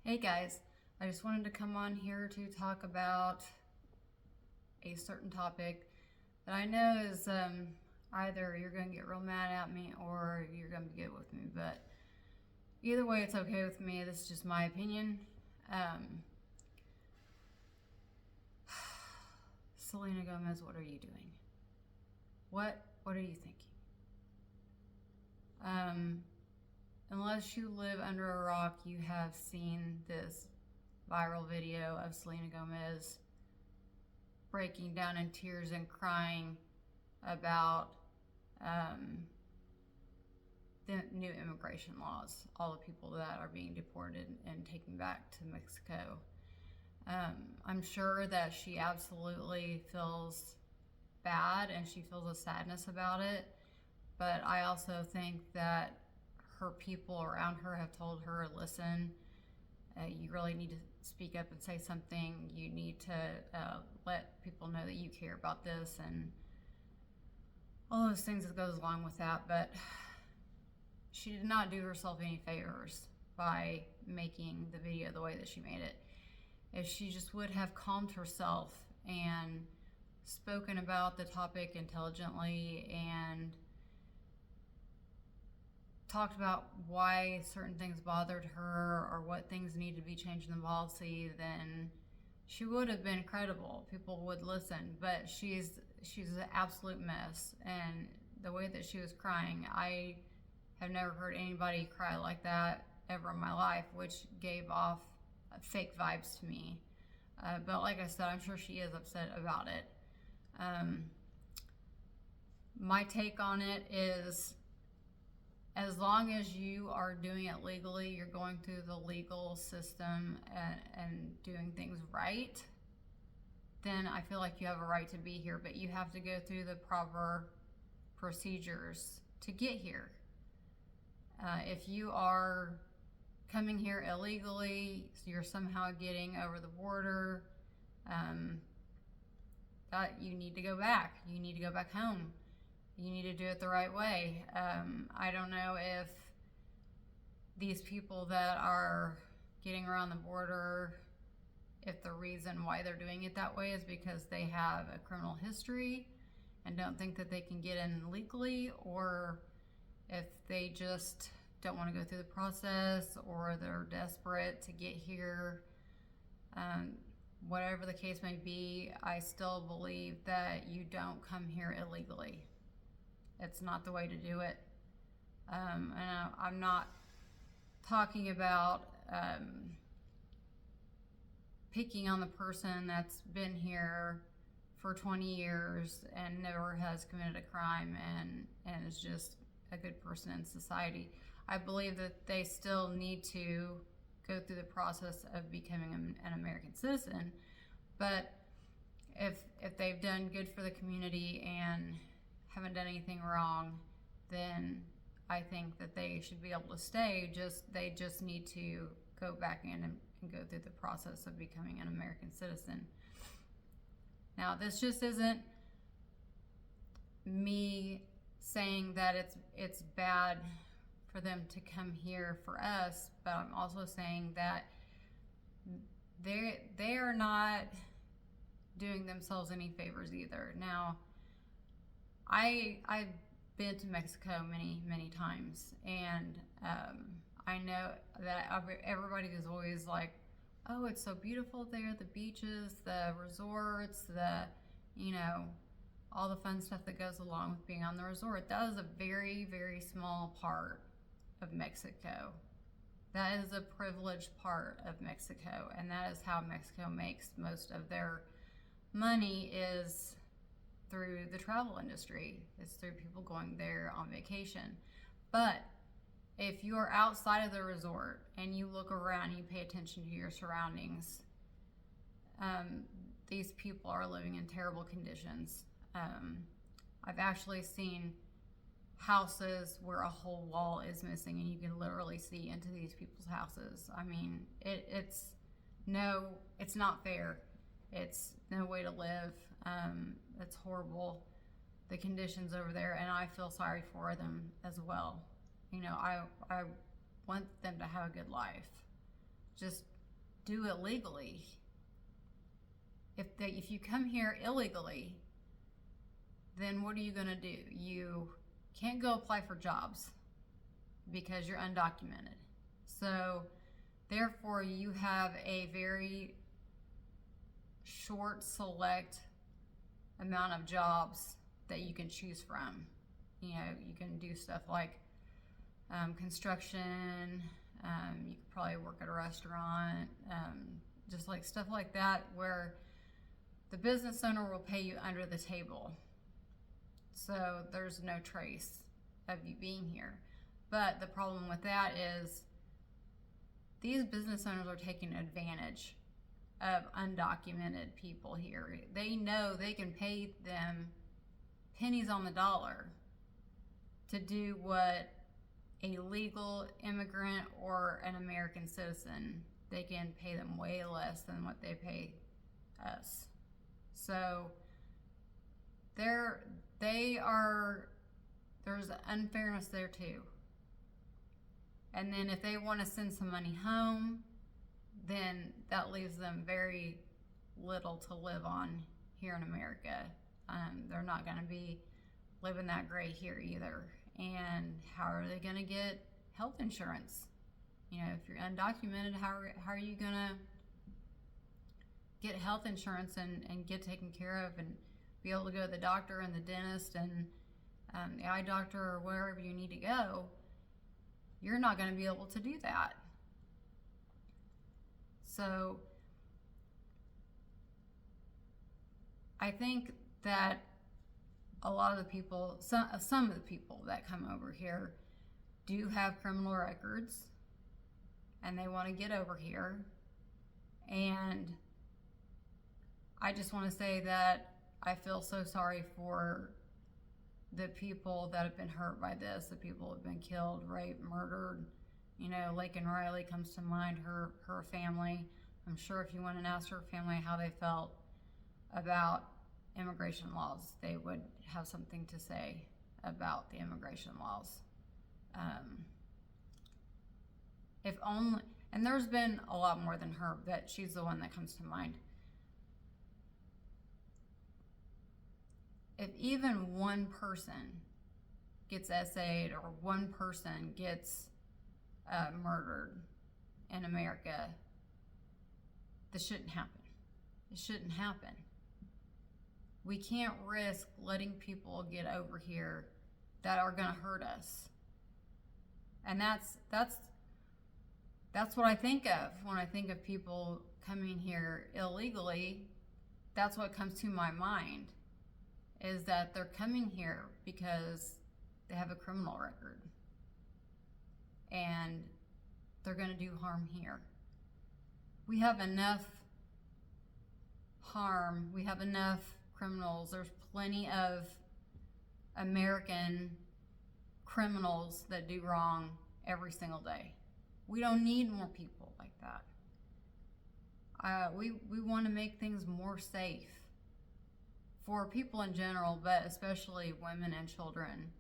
Hey guys, I just wanted to come on here to talk about a certain topic that I know is either you're going to get real mad at me or you're going to be good with me, but either way, it's okay with me. This is just my opinion. Selena Gomez, what are you doing? What are you thinking? Unless you live under a rock, you have seen this viral video of Selena Gomez breaking down in tears and crying about the new immigration laws, all the people that are being deported and taken back to Mexico. I'm sure that she absolutely feels bad and she feels a sadness about it, but I also think that her people around her have told her, listen, you really need to speak up and say something. You need to let people know that you care about this and all those things that goes along with that. But she did not do herself any favors by making the video the way that she made it. If she just would have calmed herself and spoken about the topic intelligently and talked about why certain things bothered her or what things need to be changed in the policy, then she would have been credible. People would listen. But she's an absolute mess, and the way that she was crying, I have never heard anybody cry like that ever in my life, which gave off fake vibes to me. But like I said, I'm sure she is upset about it. My take on it is, as long as you are doing it legally, you're going through the legal system and doing things right, then I feel like you have a right to be here, but you have to go through the proper procedures to get here. If you are coming here illegally, so you're somehow getting over the border, that you need to go back. You need to go back home. You need to do it the right way. I don't know if these people that are getting around the border, if the reason why they're doing it that way is because they have a criminal history and don't think that they can get in legally, or if they just don't want to go through the process, or they're desperate to get here. Whatever the case may be, I still believe that you don't come here illegally. It's not the way to do it. And I'm not talking about picking on the person that's been here for 20 years and never has committed a crime and is just a good person in society. I believe that they still need to go through the process of becoming an American citizen, but if they've done good for the community and haven't done anything wrong, then I think that they should be able to stay. They just need to go back in and go through the process of becoming an American citizen. Now, this just isn't me saying that it's bad for them to come here for us, but I'm also saying that they are not doing themselves any favors either. Now, I've been to Mexico many times, and I know that everybody is always like, oh, it's so beautiful there, the beaches, the resorts, all the fun stuff that goes along with being on the resort. That is a very, very small part of Mexico. That is a privileged part of Mexico, and that is how Mexico makes most of their money, is through the travel industry. It's through people going there on vacation. But if you are outside of the resort and you look around and you pay attention to your surroundings, these people are living in terrible conditions. I've actually seen houses where a whole wall is missing and you can literally see into these people's houses. I mean, it's not fair. It's no way to live. It's horrible, the conditions over there, and I feel sorry for them as well. I want them to have a good life. Just do it legally. If you come here illegally, then what are you going to do? You can't go apply for jobs because you're undocumented. So therefore, you have a very short, select amount of jobs that you can choose from. You can do stuff like construction. You could probably work at a restaurant, just like stuff like that, where the business owner will pay you under the table. So there's no trace of you being here. But the problem with that is these business owners are taking advantage of undocumented people here. They know they can pay them pennies on the dollar to do what a legal immigrant or an American citizen, they can pay them way less than what they pay us. So there's unfairness there too. And then if they want to send some money home, then that leaves them very little to live on here in America. They're not going to be living that great here either. And how are they going to get health insurance? If you're undocumented, how are you going to get health insurance and get taken care of and be able to go to the doctor and the dentist and the eye doctor or wherever you need to go? You're not going to be able to do that. So I think that a lot of the people, some of the people that come over here do have criminal records and they want to get over here. And I just want to say that I feel so sorry for the people that have been hurt by this, the people who have been killed, raped, murdered. Lake and Riley comes to mind, her family. I'm sure if you went and asked her family how they felt about immigration laws, they would have something to say about the immigration laws. If only, and there's been a lot more than her, but she's the one that comes to mind. If even one person gets essayed or one person gets murdered in America, this shouldn't happen. It shouldn't happen. We can't risk letting people get over here that are going to hurt us. And that's what I think of when I think of people coming here illegally. That's what comes to my mind, is that they're coming here because they have a criminal record and they're going to do harm here. We have enough harm. We have enough criminals. There's plenty of American criminals that do wrong every single day. We don't need more people like that. We want to make things more safe for people in general, but especially women and children.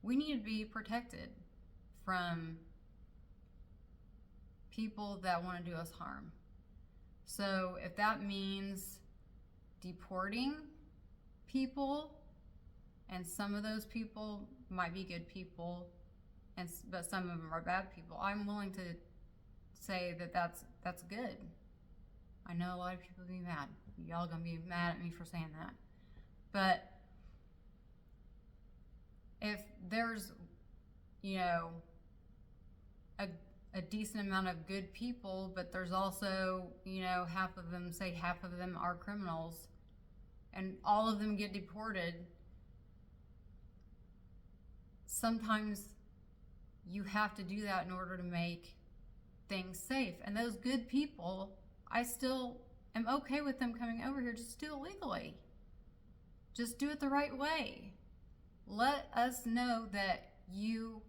We need to be protected from people that want to do us harm. So if that means deporting people, and some of those people might be good people, but some of them are bad people, I'm willing to say that that's good. I know a lot of people will be mad. Y'all gonna be mad at me for saying that. But if there's, a decent amount of good people, but there's also, half of them are criminals, and all of them get deported, sometimes you have to do that in order to make things safe. And those good people, I still am okay with them coming over here. Just do it legally. Just do it the right way. Let us know that you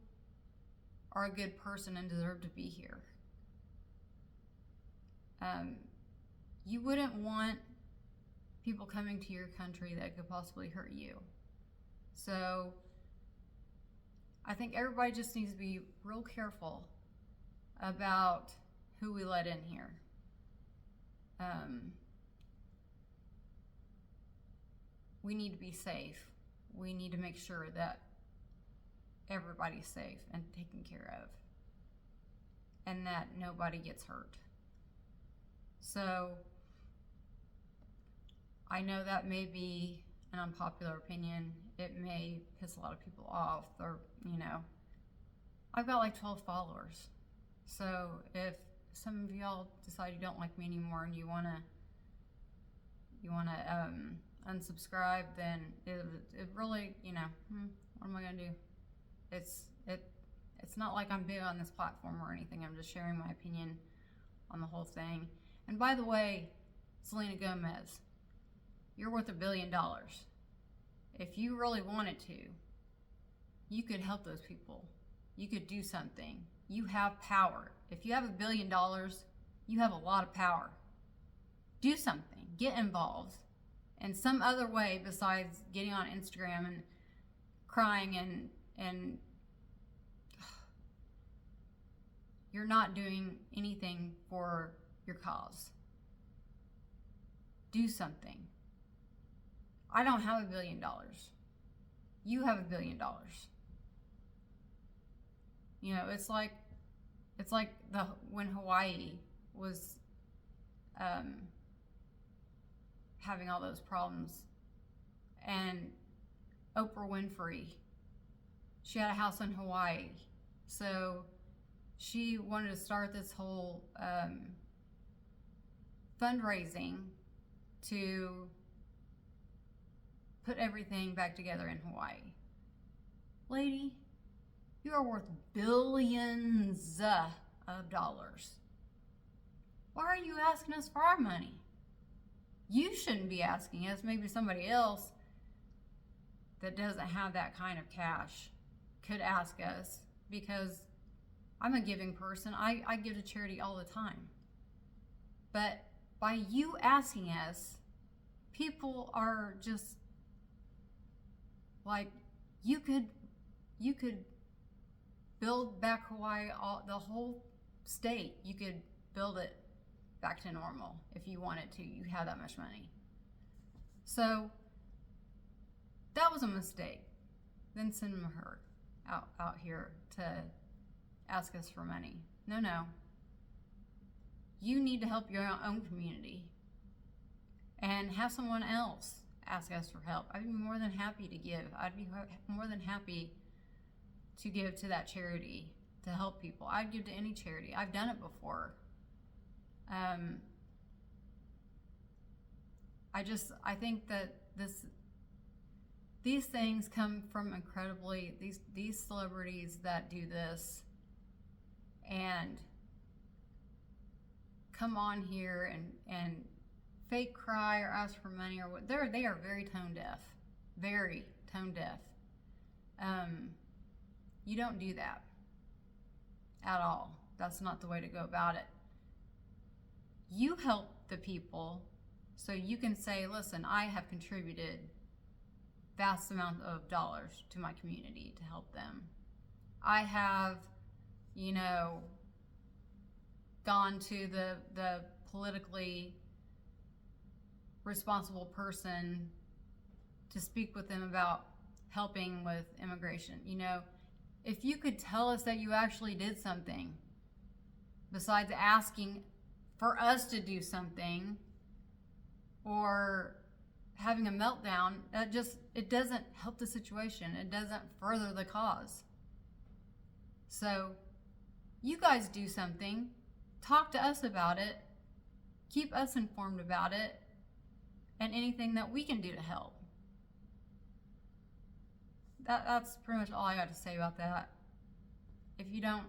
are a good person and deserve to be here. You wouldn't want people coming to your country that could possibly hurt you. So I think everybody just needs to be real careful about who we let in here. we need to be safe. We need to make sure that everybody's safe and taken care of, and that nobody gets hurt. So I know that may be an unpopular opinion. It may piss a lot of people off, or, I've got like 12 followers. So if some of y'all decide you don't like me anymore and you wanna unsubscribe, then it really, what am I gonna do? It's not like I'm big on this platform or anything. I'm just sharing my opinion on the whole thing. And by the way, Selena Gomez, you're worth $1 billion. If you really wanted to, you could help those people. You could do something. You have power. If you have $1 billion, you have a lot of power. Do something. Get involved in some other way besides getting on Instagram and crying and you're not doing anything for your cause. Do something. I don't have $1 billion. You have $1 billion. It's like when Hawaii was having all those problems, and Oprah Winfrey, she had a house in Hawaii, so she wanted to start this whole fundraising to put everything back together in Hawaii. Lady, you are worth billions of dollars. Why are you asking us for our money? You shouldn't be asking us. Maybe somebody else that doesn't have that kind of cash could ask us, because I'm a giving person. I give to charity all the time. But by you asking us, people are just like, you could build back Hawaii, the whole state. You could build it back to normal if you wanted to. You have that much money. So that was a mistake. Then send her out here to ask us for money. No. You need to help your own community and have someone else ask us for help. I'd be more than happy to give. I'd be more than happy to give to that charity to help people. I'd give to any charity. I've done it before. I think that these things come from these celebrities that do this and come on here and fake cry or ask for money or what. They are very tone deaf. Very tone deaf. You don't do that at all. That's not the way to go about it. You help the people so you can say, listen, I have contributed vast amount of dollars to my community to help them. I have, gone to the politically responsible person to speak with them about helping with immigration. If you could tell us that you actually did something besides asking for us to do something or having a meltdown, it doesn't help the situation. It doesn't further the cause. So you guys do something. Talk to us about it. Keep us informed about it and anything that we can do to help. That's pretty much all I got to say about that. If you don't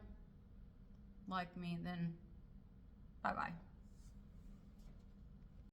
like me, then bye-bye.